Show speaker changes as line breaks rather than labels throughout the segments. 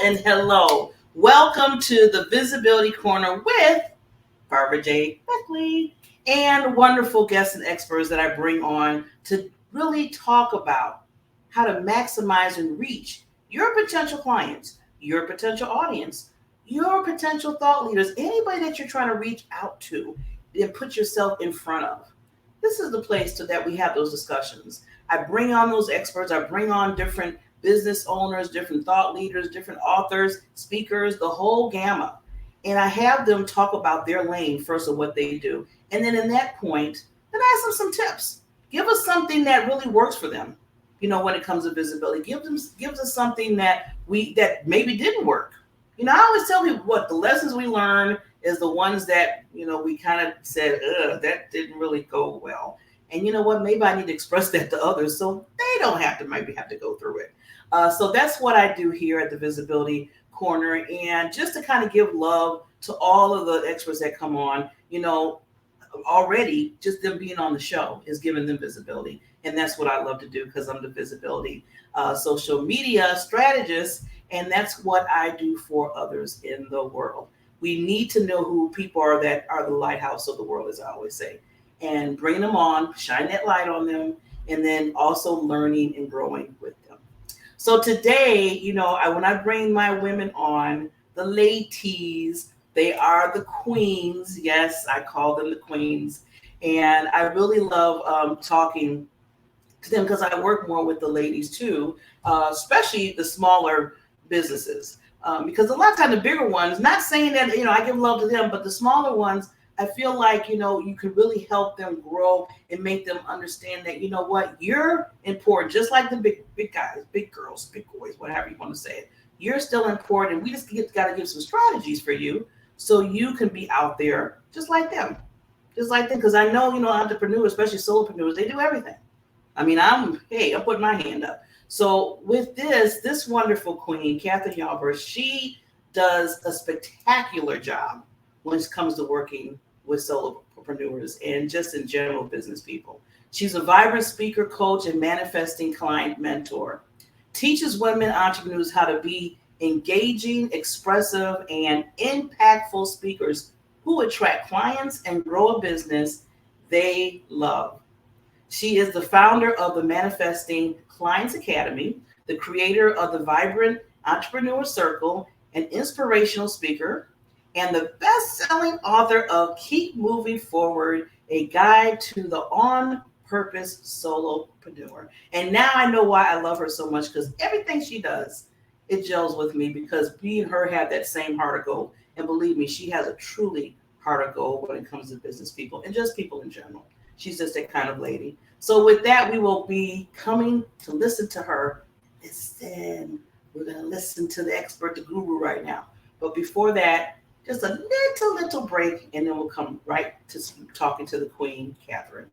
and hello. Welcome to the Visibility Corner with Barbara J. Beckley and wonderful guests and experts that I bring on to really talk about how to maximize and reach your potential clients, your potential audience, your potential thought leaders, anybody that you're trying to reach out to and put yourself in front of. This is the place that we have those discussions. I bring on those experts. I bring on different business owners, different thought leaders, different authors, speakers, the whole gamut. And I have them talk about their lane first of what they do. And then in that point, then ask them some tips. Give us something that really works for them. When it comes to visibility, gives us something that maybe didn't work. I always tell people what the lessons we learn is the ones that, we kind of said, that didn't really go well. And you know what? Maybe I need to express that to others so they don't have to go through it. So that's what I do here at the Visibility Corner. And just to kind of give love to all of the experts that come on, already just them being on the show is giving them visibility. And that's what I love to do because I'm the visibility social media strategist. And that's what I do for others in the world. We need to know who people are that are the lighthouse of the world, as I always say, and bring them on, shine that light on them, and then also learning and growing with them. So today, when I bring my women on, the ladies, they are the queens. Yes, I call them the queens. And I really love talking to them because I work more with the ladies too, especially the smaller businesses. Because a lot of times the bigger ones, not saying that, I give love to them, but the smaller ones, I feel like, you can really help them grow and make them understand that, you're important, just like the big guys, big girls, big boys, whatever you want to say it. You're still important. We just got to give some strategies for you so you can be out there just like them. Because I know, entrepreneurs, especially solopreneurs, they do everything. I'm putting my hand up. So with this wonderful queen, Kathryn Yarborough, she does a spectacular job when it comes to working with solopreneurs and just in general business people. She's a vibrant speaker, coach, and manifesting client mentor. Teaches women entrepreneurs how to be engaging, expressive, and impactful speakers who attract clients and grow a business they love. She is the founder of the Manifesting Clients Academy, the creator of the Vibrant Entrepreneur Circle, an inspirational speaker, and the best-selling author of Keep Moving Forward, a guide to the On Purpose Solopreneur. And now I know why I love her so much, because everything she does, it gels with me, because me and her have that same heart of gold. And believe me, she has a truly heart of gold when it comes to business people and just people in general. She's just that kind of lady. So with that, we will be coming to listen to her. Listen, we're going to listen to the expert, the guru right now. But before that, just a little break, and then we'll come right to talking to the queen, Kathryn.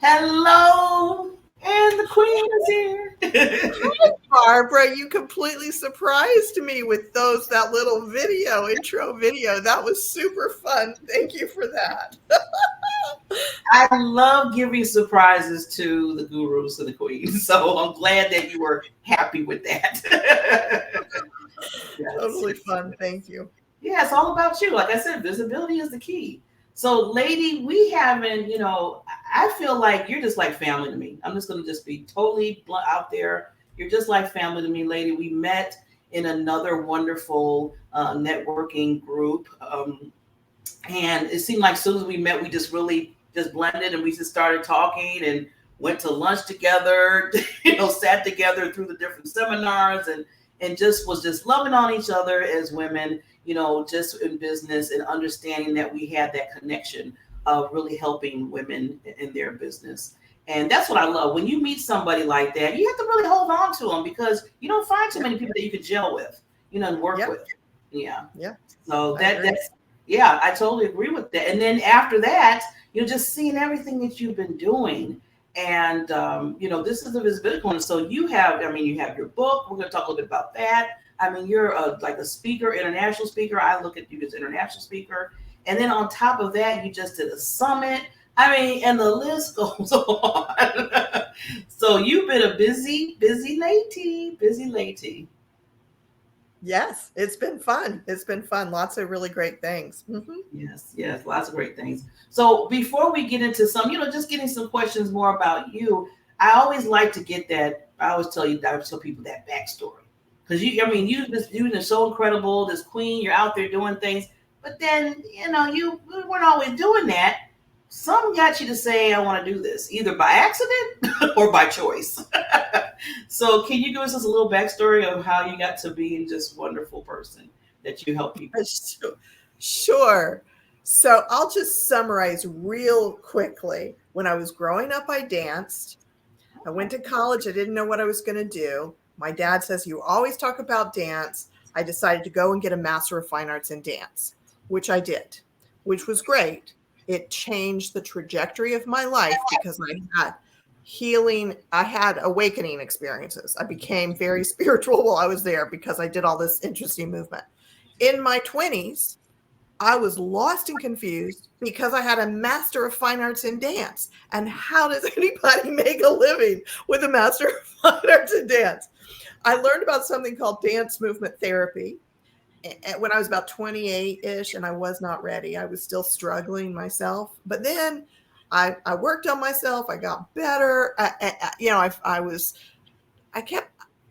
Hello, and the queen is here.
Hi, Barbara, you completely surprised me with that little intro video. That was super fun. Thank you for that.
I love giving surprises to the gurus and the queens, so I'm glad that you were happy with that.
Yes. Totally fun. Thank you.
Yeah, it's all about you. Like I said, visibility is the key. So, lady, we haven't, I feel like you're just like family to me. I'm just going to just be totally blunt out there. You're just like family to me, lady. We met in another wonderful networking group. And it seemed like as soon as we met, we just really just blended and we just started talking and went to lunch together, sat together through the different seminars and just was just loving on each other as women, just in business and understanding that we had that connection of really helping women in their business. And that's what I love. When you meet somebody like that, you have to really hold on to them because you don't find too
Yeah.
many people that you could gel with, and work
Yeah.
with. Yeah.
Yeah.
So
I agree.
that's yeah, I totally agree with that. And then after that, you're just seeing everything that you've been doing. And this is the visibility corner. So you have your book. We're going to talk a little bit about that. I mean, you're like a speaker, international speaker. I look at you as international speaker. And then on top of that, you just did a summit. I mean, and the list goes on. So you've been a busy lady.
Yes, it's been fun. It's been fun. Lots of really great things.
Yes, yes, lots of great things. So before we get into some, just getting some questions more about you, I always like to get that. I always tell people that backstory because you've been so incredible, this queen. You're out there doing things, but then you weren't always doing that. Some got you to say, "I want to do this," either by accident or by choice. So, can you give us just a little backstory of how you got to being just wonderful person that you help people?
Sure. So I'll just summarize real quickly. When I was growing up, I danced. I went to college. I didn't know what I was going to do. My dad says, "You always talk about dance." I decided to go and get a Master of Fine Arts in dance, which I did, which was great. It changed the trajectory of my life because I had healing, I had awakening experiences. I became very spiritual while I was there because I did all this interesting movement. In my 20s, I was lost and confused because I had a Master of Fine Arts in dance. And how does anybody make a living with a Master of Fine Arts in dance? I learned about something called dance movement therapy when I was about 28-ish, and I was not ready. I was still struggling myself. But then I worked on myself. I got better. I've been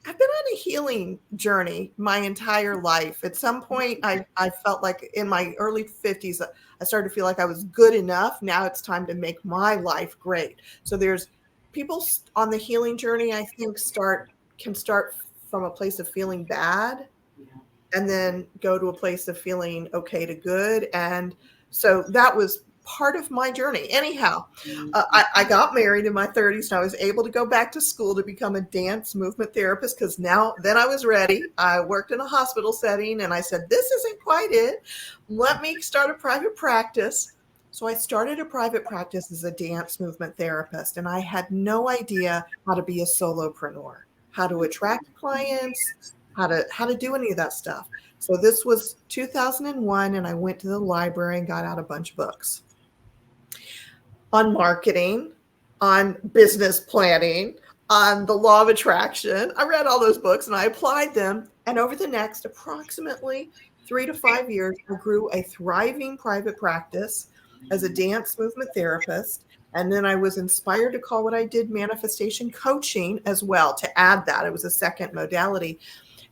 on a healing journey my entire life. At some point, I felt like in my early 50s, I started to feel like I was good enough. Now it's time to make my life great. So there's people on the healing journey, I think, can start from a place of feeling bad
Yeah.
and then go to a place of feeling okay to good. And so that was part of my journey. Anyhow, I got married in my 30s and I was able to go back to school to become a dance movement therapist because then I was ready. I worked in a hospital setting and I said, this isn't quite it. Let me start a private practice. So I started a private practice as a dance movement therapist, and I had no idea how to be a solopreneur, how to attract clients, how to do any of that stuff. So this was 2001, and I went to the library and got out a bunch of books on marketing, on business planning, on the law of attraction. I read all those books and I applied them. And over the next approximately 3 to 5 years, I grew a thriving private practice as a dance movement therapist. And then I was inspired to call what I did manifestation coaching as well, to add that. It was a second modality.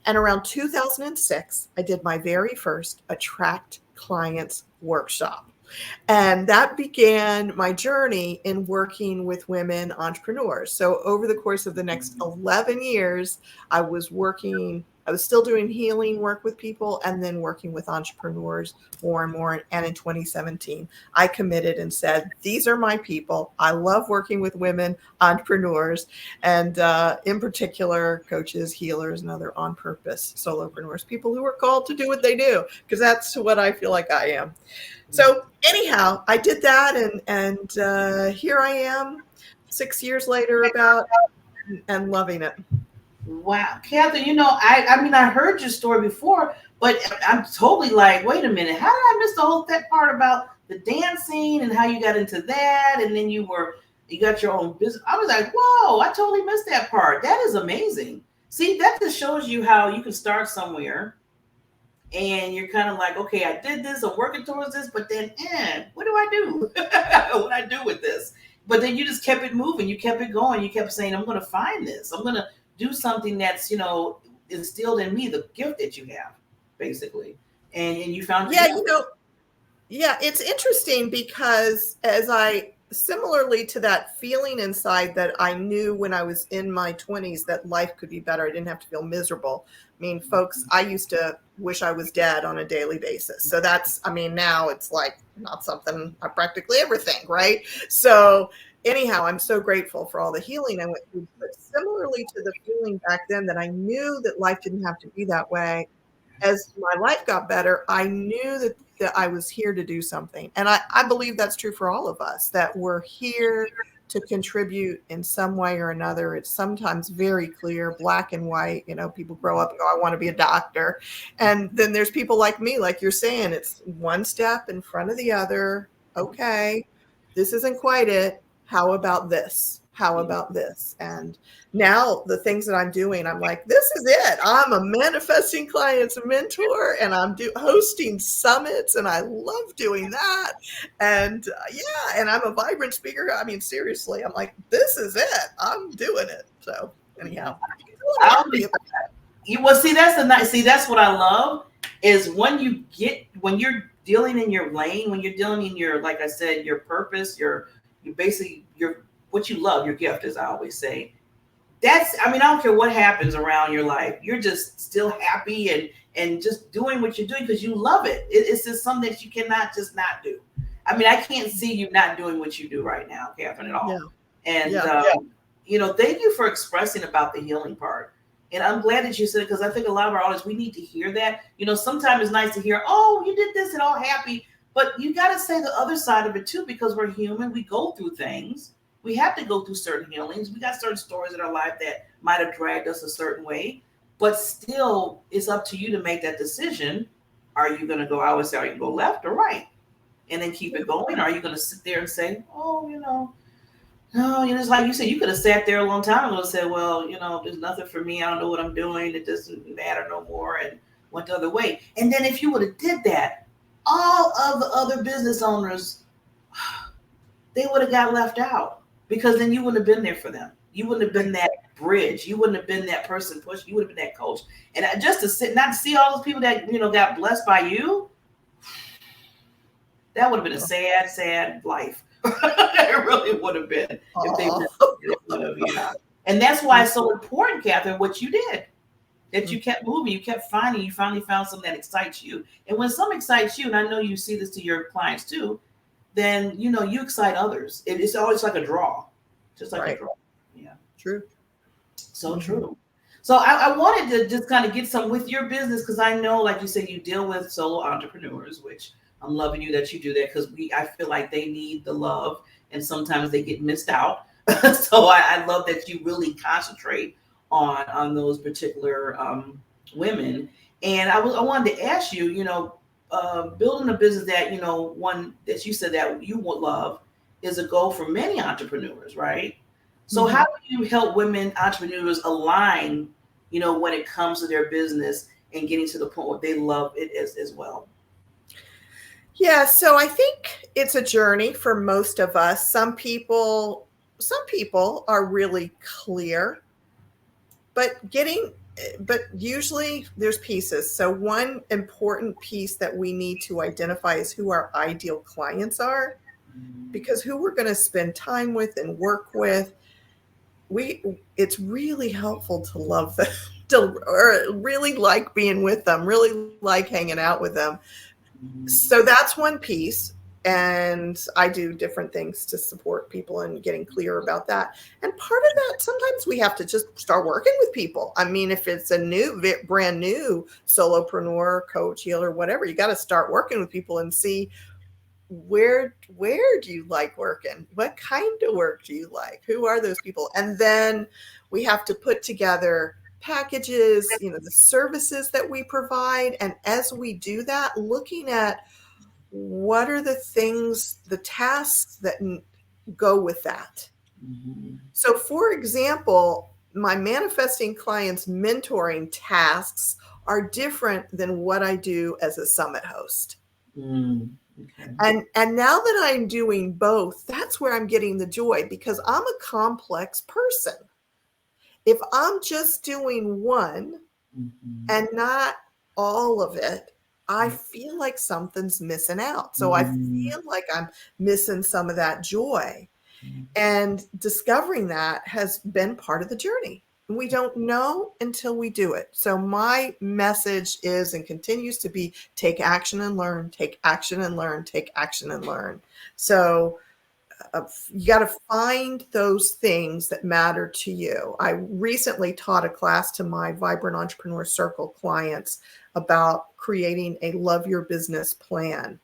And around 2006, I did my very first Attract Clients workshop. And that began my journey in working with women entrepreneurs. So over the course of the next 11 years, I was still doing healing work with people and then working with entrepreneurs more and more. And in 2017, I committed and said, these are my people. I love working with women entrepreneurs and in particular, coaches, healers, and other on purpose solopreneurs, people who are called to do what they do, because that's what I feel like I am. So anyhow, I did that, and here I am 6 years later and loving it.
Wow, Kathryn, I heard your story before, but I'm totally like, wait a minute, how did I miss that part about the dancing and how you got into that, and then you got your own business. I was like, whoa, I totally missed that part. That is amazing. See, that just shows you how you can start somewhere and you're kind of like, okay, I did this, I'm working towards this, but then, what do I do? What do I do with this? But then you just kept it moving. You kept it going. You kept saying, I'm going to find this. I'm going to do something that's, instilled in me, the gift that you have, basically. And you found
Yeah, it's interesting because similarly to that feeling inside that I knew when I was in my 20s that life could be better. I didn't have to feel miserable. I mean, folks, I used to wish I was dead on a daily basis. So now it's like not something I practically ever think, right? So anyhow, I'm so grateful for all the healing I went through. But similarly to the feeling back then that I knew that life didn't have to be that way, as my life got better, I knew that I was here to do something. And I believe that's true for all of us, that we're here to contribute in some way or another. It's sometimes very clear, black and white. You know, people grow up and go, I want to be a doctor. And then there's people like me, like you're saying, it's one step in front of the other. Okay, this isn't quite it. How about this? How about this? And now the things that I'm doing, I'm like, this is it. I'm a manifesting clients mentor, and I'm hosting summits, and I love doing that. And yeah, and I'm a vibrant speaker. I mean, seriously, I'm like, this is it. I'm doing it. So anyhow,
I'll be, you well, see, that's the nice. See, that's what I love is when you're dealing in your lane, when you're dealing in your, like I said, your purpose, you basically your what you love, your gift, as I always say. That's, I mean, I don't care what happens around your life. You're just still happy and just doing what you're doing because you love it. It's just something that you cannot just not do. I mean, I can't see you not doing what you do right now, Kathryn, at all.
yeah,
And
yeah.
you know, thank you for expressing about the healing part. And I'm glad that you said it because I think a lot of our audience, we need to hear that. You know, sometimes it's nice to hear, oh, you did this and all happy, but you got to say the other side of it too, because we're human. We go through things. We have to go through certain healings. We got certain stories in our life that might have dragged us a certain way, but still, it's up to you to make that decision. Are you going to go, I always say, are you going to go left or right? And then keep it going? Or are you going to sit there and say, oh, you know, no, you know, it's like you said, you could have sat there a long time ago and said, well, you know, there's nothing for me. I don't know what I'm doing. It doesn't matter no more, and went the other way. And then if you would have did that, all of the other business owners, they would have got left out because then you wouldn't have been there for them. You wouldn't have been that bridge. You wouldn't have been that person push. You would have been that coach. And just to sit, not to see all those people that, you know, got blessed by you, that would have been a sad, sad life. It really would have been if they would have, yeah. And that's why it's so important, Kathryn, what you did. That you kept moving, you kept finding, you finally found something that excites you. And when something excites you, and I know you see this to your clients too, then you know you excite others. It's always like a draw, just like a draw. Yeah,
true.
So true. So I wanted to just kind of get some with your business because I know, like you said, you deal with solo entrepreneurs, which I'm loving you that you do that because I feel like they need the love and sometimes they get missed out. So I love that you really concentrate on those particular women. And I wanted to ask you, you know, building a business that, you know, one that you said that you would love is a goal for many entrepreneurs, right? So how do you help women entrepreneurs align, you know, when it comes to their business and getting to the point where they love it as well?
Yeah, so I think it's a journey for most of us. Some people are really clear, but usually there's pieces. So one important piece that we need to identify is who our ideal clients are, because who we're going to spend time with and work with, it's really helpful to love them, or really like being with them, really like hanging out with them. So that's one piece. And I do different things to support people and getting clear about that. And part of that, sometimes we have to just start working with people. I mean, if it's a brand new solopreneur, coach, healer, whatever, you got to start working with people and see where do you like working? What kind of work do you like? Who are those people? And then we have to put together packages, you know, the services that we provide. And as we do that, looking at what are the things, the tasks that go with that. So for example, my manifesting clients mentoring tasks are different than what I do as a summit host. Okay. And now that I'm doing both, that's where I'm getting the joy, because I'm a complex person. If I'm just doing one and not all of it, I feel like something's missing out. So I feel like I'm missing some of that joy. And discovering that has been part of the journey. We don't know until we do it. So my message is and continues to be, take action and learn, take action and learn, take action and learn. So you got to find those things that matter to you. I recently taught a class to my Vibrant Entrepreneur Circle clients about creating a love your business plan.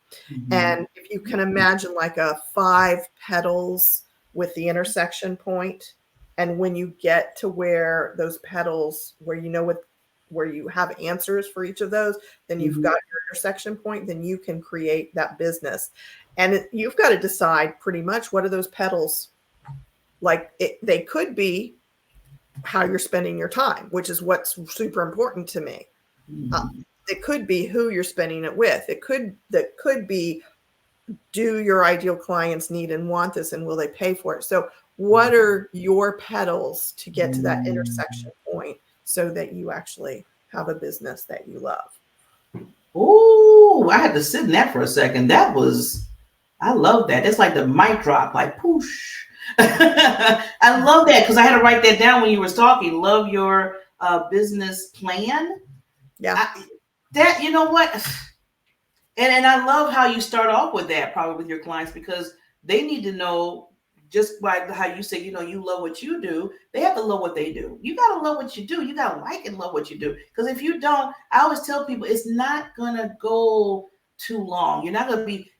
And if you can imagine like a 5 petals with the intersection point, and when you get to where those petals, where you know what, where you have answers for each of those, then you've got your intersection point, then you can create that business. And you've got to decide pretty much what are those petals like. They could be how you're spending your time, which is what's super important to me. It could be who you're spending it with. That could be, do your ideal clients need and want this, and will they pay for it? So what are your petals to get to that intersection point so that you actually have a business that you love?
Oh, I had to sit in that for a second. I love that. It's like the mic drop, like poosh. I love that because I had to write that down when you were talking. Love your business plan.
Yeah.
You know what? And I love how you start off with that, probably with your clients, because they need to know, just by how you say, you love what you do. They have to love what they do. You got to love what you do. You got to like and love what you do. Because if you don't, I always tell people, it's not going to go too long. You're not going to be,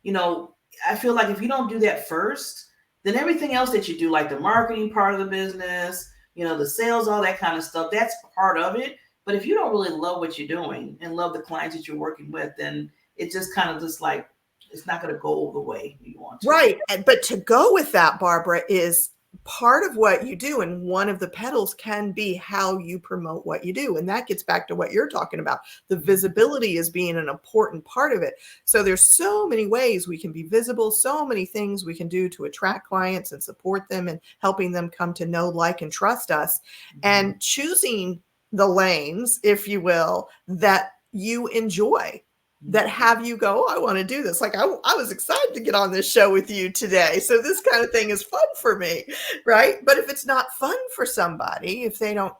I feel like if you don't do that first, then everything else that you do, like the marketing part of the business, the sales, all that kind of stuff, that's part of it. But if you don't really love what you're doing and love the clients that you're working with, then it's just kind of just like, it's not going to go the way you want to.
Right. But to go with that, Barbara, is part of what you do. And one of the petals can be how you promote what you do. And that gets back to what you're talking about. The visibility is being an important part of it. So there's so many ways we can be visible, so many things we can do to attract clients and support them and helping them come to know, like, and trust us, and choosing the lanes, if you will, that you enjoy, that have you go, oh, I want to do this. Like I was excited to get on this show with you today. So this kind of thing is fun for me, right? But if it's not fun for somebody, if they don't,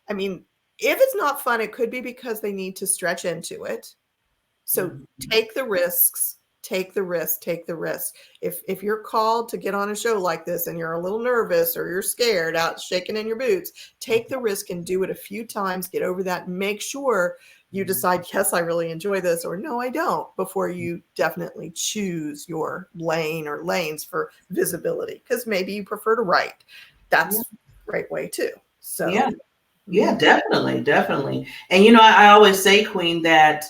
I mean, if it's not fun, it could be because they need to stretch into it. So take the risks, take the risk. If you're called to get on a show like this and you're a little nervous or you're scared, out shaking in your boots, take the risk and do it a few times, get over that, and make sure you decide, yes, I really enjoy this, or no, I don't, before you definitely choose your lane or lanes for visibility, because maybe you prefer to write. That's a great way too. So
yeah, definitely. And I always say, Queen, that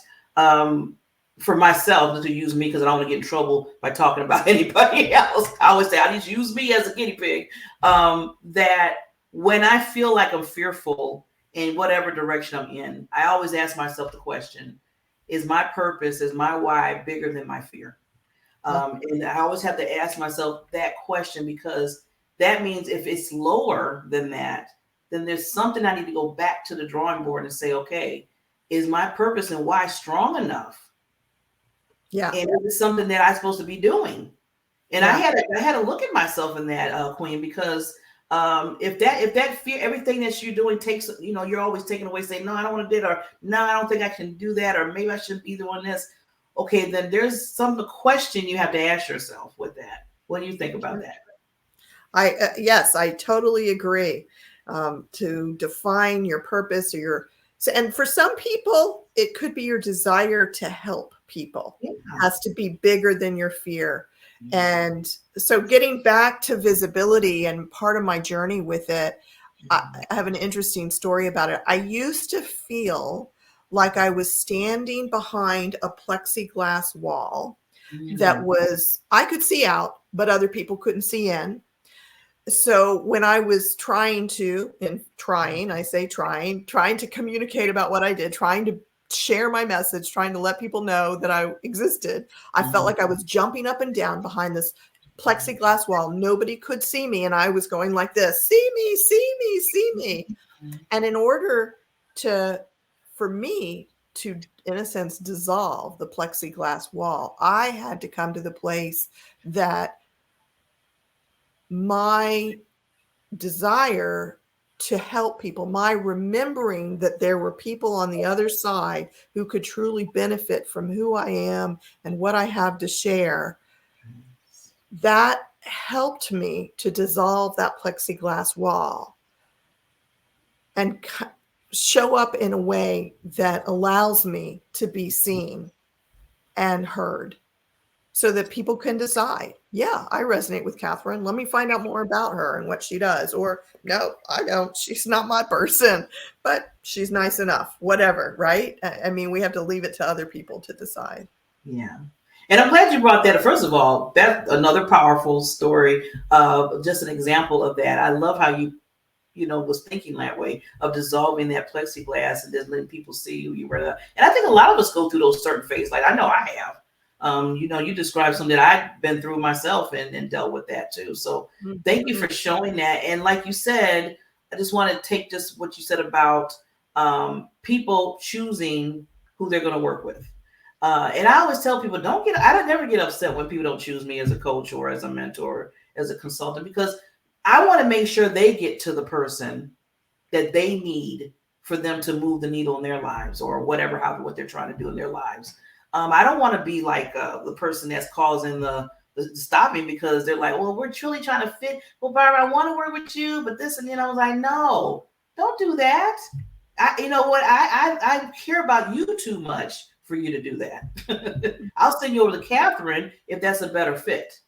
for myself, to use me, because I don't want to get in trouble by talking about anybody else. I always say, I just use me as a guinea pig. That when I feel like I'm fearful in whatever direction I'm in, I always ask myself the question, is my purpose, is my why bigger than my fear? And I always have to ask myself that question, because that means if it's lower than that, then there's something I need to go back to the drawing board and say, okay, is my purpose and why strong enough?
Yeah.
And is it something that I'm supposed to be doing? And I had to look at myself in that, Queen, because if that fear, everything that you're doing takes, you're always taking away, saying, no, I don't want to do it, or no, I don't think I can do that, or maybe I shouldn't be doing this. Okay, then there's some question you have to ask yourself with that. What do you think about that?
Yes, I totally agree. To define your purpose and for some people, it could be your desire to help people. It has to be bigger than your fear. And so getting back to visibility, and part of my journey with it, I have an interesting story about it. I used to feel like I was standing behind a plexiglass wall that I could see out, but other people couldn't see in. So when I was trying to communicate about what I did, trying to share my message, trying to let people know that I existed, I felt like I was jumping up and down behind this plexiglass wall. Nobody could see me. And I was going like this, see me, see me, see me. And in order for me to, in a sense, dissolve the plexiglass wall, I had to come to the place that my desire to help people, my remembering that there were people on the other side who could truly benefit from who I am and what I have to share, that helped me to dissolve that plexiglass wall and show up in a way that allows me to be seen and heard, so that people can decide, yeah, I resonate with Kathryn. Let me find out more about her and what she does. Or no, I don't. She's not my person, but she's nice enough, whatever, right? I mean, we have to leave it to other people to decide.
Yeah. And I'm glad you brought that. First of all, that's another powerful story. Just an example of that. I love how was thinking that way of dissolving that plexiglass and just letting people see who you were. And I think a lot of us go through those certain phases. Like I know I have. You described something that I've been through myself and dealt with that too. So thank you for showing that. And like you said, I just want to take just what you said about people choosing who they're going to work with. And I always tell people, I don't never get upset when people don't choose me as a coach or as a mentor, as a consultant, because I want to make sure they get to the person that they need for them to move the needle in their lives or what they're trying to do in their lives. I don't want to be like the person that's causing the stopping because they're like, well, we're truly trying to fit. Well, Barbara, I want to work with you, but this, and I was like, no, don't do that. I care about you too much for you to do that. I'll send you over to Kathryn if that's a better fit.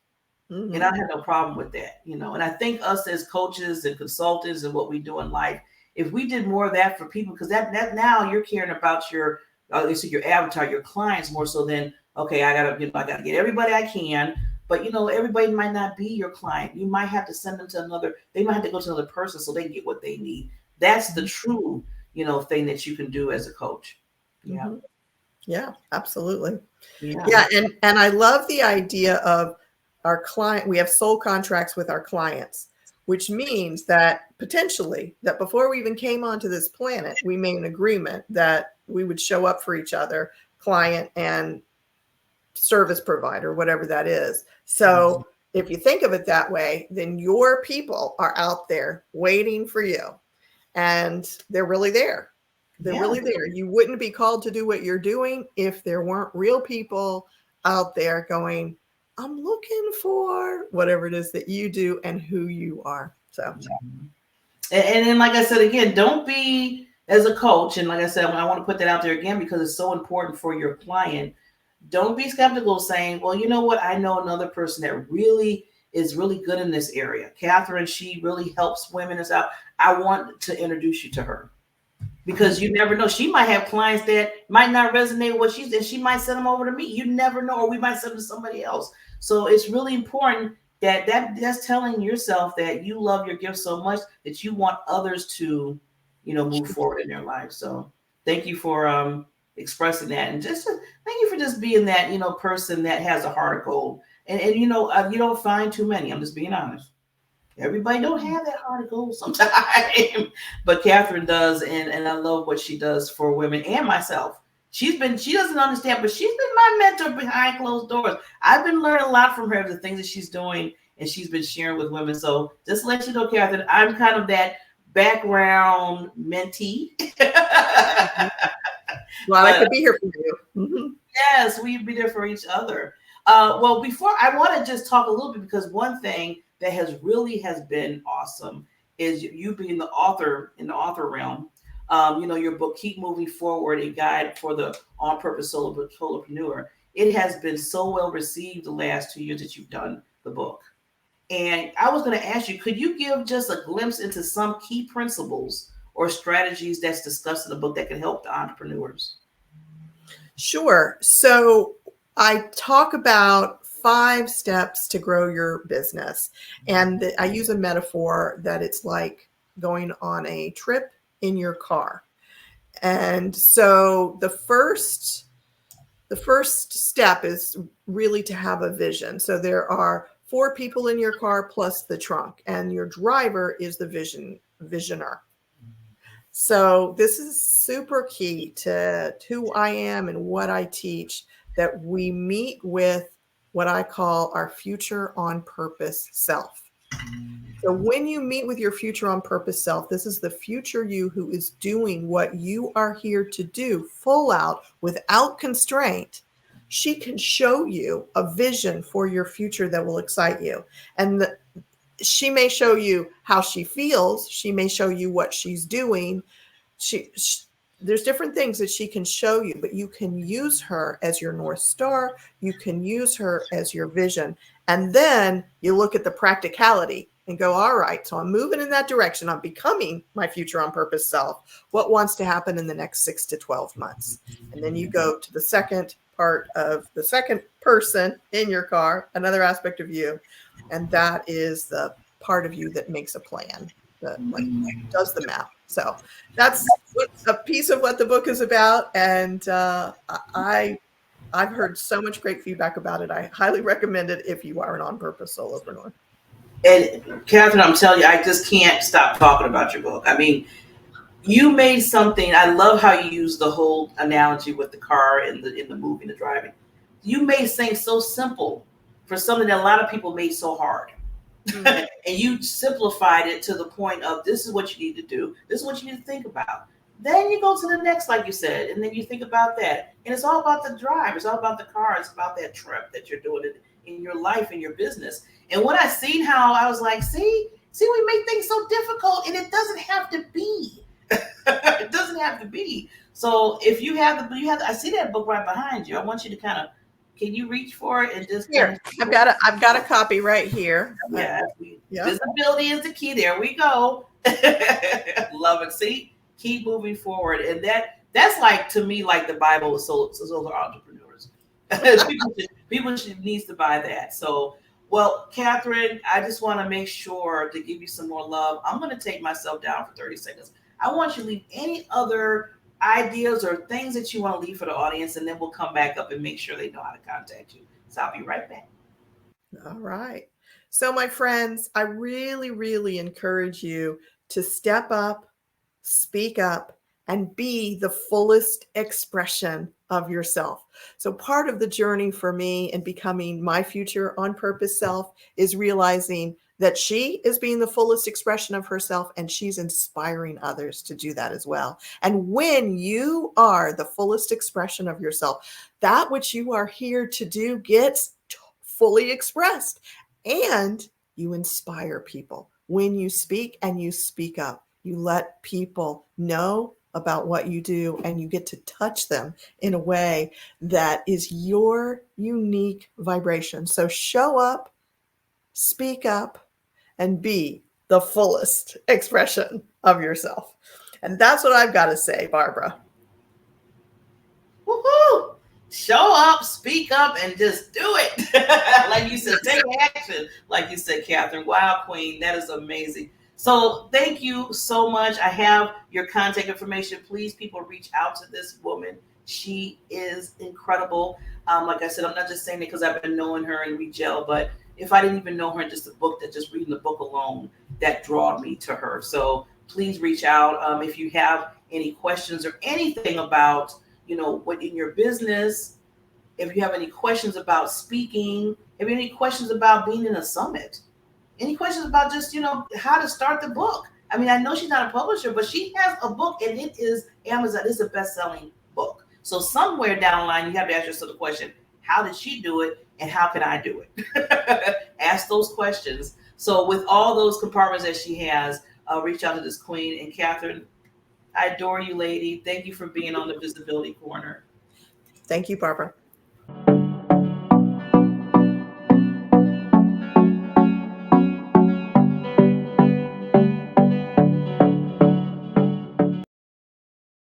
And I have no problem with that, And I think us as coaches and consultants and what we do in life, if we did more of that for people, because that now you're caring about your avatar, your clients more so than, okay, I gotta get everybody I can, but everybody might not be your client. You might have to send them they might have to go to another person so they get what they need. That's the true, thing that you can do as a coach. Yeah.
Mm-hmm. Yeah, absolutely. Yeah. And I love the idea of our client. We have soul contracts with our clients, which means that potentially that before we even came onto this planet, we made an agreement that we would show up for each other, client and service provider, whatever that is. So if you think of it that way, then your people are out there waiting for you, and they're really there. They're really there. You wouldn't be called to do what you're doing if there weren't real people out there going, I'm looking for whatever it is that you do and who you are. So,
and then, like I said, again, don't be, as a coach, and like I said, I want to put that out there again because it's so important for your client. Don't be skeptical saying, well, you know what? I know another person that really is really good in this area. Kathryn, she really helps women out. I want to introduce you to her. Because you never know. She might have clients that might not resonate with what she's, and she might send them over to me. You never know, or we might send them to somebody else. So it's really important that's telling yourself that you love your gift so much that you want others to, move forward in their life. So thank you for expressing that, and just thank you for just being that, person that has a heart of gold. And you don't find too many. I'm just being honest. Everybody don't have that heart of gold sometimes, but Kathryn does, and I love what she does for women and myself. She doesn't understand, but she's been my mentor behind closed doors. I've been learning a lot from her, the things that she's doing, and she's been sharing with women. So just to let you know, Kathryn, I'm kind of that background mentee.
Well, I could be here for you. Mm-hmm.
Yes, we'd be there for each other. Well, before I want to just talk a little bit, because one thing that has been awesome is you being the author in the author realm. Your book, Keep Moving Forward, a guide for the On Purpose Solopreneur. It has been so well received the last 2 years that you've done the book. And I was going to ask you, could you give just a glimpse into some key principles or strategies that's discussed in the book that can help the entrepreneurs?
Sure. So I talk about 5 steps to grow your business. And I use a metaphor that it's like going on a trip in your car. And so the first step is really to have a vision. So there are 4 people in your car plus the trunk, and your driver is the visioner. So this is super key to who I am and what I teach, that we meet with what I call our future on purpose self. So when you meet with your future on purpose self, this is the future you who is doing what you are here to do full out without constraint. she can show you a vision for your future that will excite you. And she may show you how she feels. She may show you what she's doing. There's different things that she can show you, but you can use her as your North Star. You can use her as your vision. And then you look at the practicality and go, all right, so I'm moving in that direction. I'm becoming my future on purpose self. What wants to happen in the next 6 to 12 months? And then you go to the second part of the second person in your car, another aspect of you. And that is the part of you that makes a plan, that like does the map. So that's a piece of what the book is about. And I've heard so much great feedback about it. I highly recommend it if you are an on purpose solopreneur.
And Kathryn, I'm telling you, I just can't stop talking about your book. I mean, you made something. I love how you use the whole analogy with the car in the movie, the driving. You made things so simple for something that a lot of people made so hard. Mm-hmm. And you simplified it to the point of this is what you need to do. This is what you need to think about. Then you go to the next, like you said, and then you think about that. And it's all about the drive. It's all about the car. It's about that trip that you're doing in your life, in your business. And when I seen how, I was like, see, we make things so difficult, and it doesn't have to be. It doesn't have to be. So if you have I see that book right behind you. I want you to kind of, can you reach for it and just
here? I've got a copy right here.
Yeah, visibility is the key. There we go. Love it. See, keep moving forward, and that's like, to me, like the Bible with solo entrepreneurs. people needs to buy that. So, well, Kathryn, I just want to make sure to give you some more love. I'm going to take myself down for 30 seconds. I want you to leave any other ideas or things that you want to leave for the audience, and then we'll come back up and make sure they know how to contact you. So I'll be right back.
All right. So my friends, I really, really encourage you to step up, speak up, and be the fullest expression of yourself. So part of the journey for me in becoming my future on purpose self is realizing that she is being the fullest expression of herself, and she's inspiring others to do that as well. And when you are the fullest expression of yourself, that which you are here to do gets fully expressed, and you inspire people. When you speak and you speak up, you let people know about what you do, and you get to touch them in a way that is your unique vibration. So show up, speak up, and be the fullest expression of yourself. And that's what I've got to say, Barbara.
Woohoo! Show up, speak up, and just do it. Like you said, take action. Like you said, Kathryn. Wow, Queen, that is amazing. So thank you so much. I have your contact information. Please, people, reach out to this woman. She is incredible. Like I said, I'm not just saying it because I've been knowing her and we gel, but if I didn't even know her in just a book, that just reading the book alone, that drawed me to her. So please reach out if you have any questions or anything about, what in your business. If you have any questions about speaking, if you have any questions about being in a summit, any questions about just, how to start the book. I mean, I know she's not a publisher, but she has a book, and it is Amazon. It's a best-selling book. So somewhere down the line, you have to ask yourself the question, how did she do it, and how can I do it? Ask those questions. So with all those compartments that she has, reach out to this queen. And Kathryn, I adore you, lady. Thank you for being on the Visibility Corner.
Thank you, Barbara.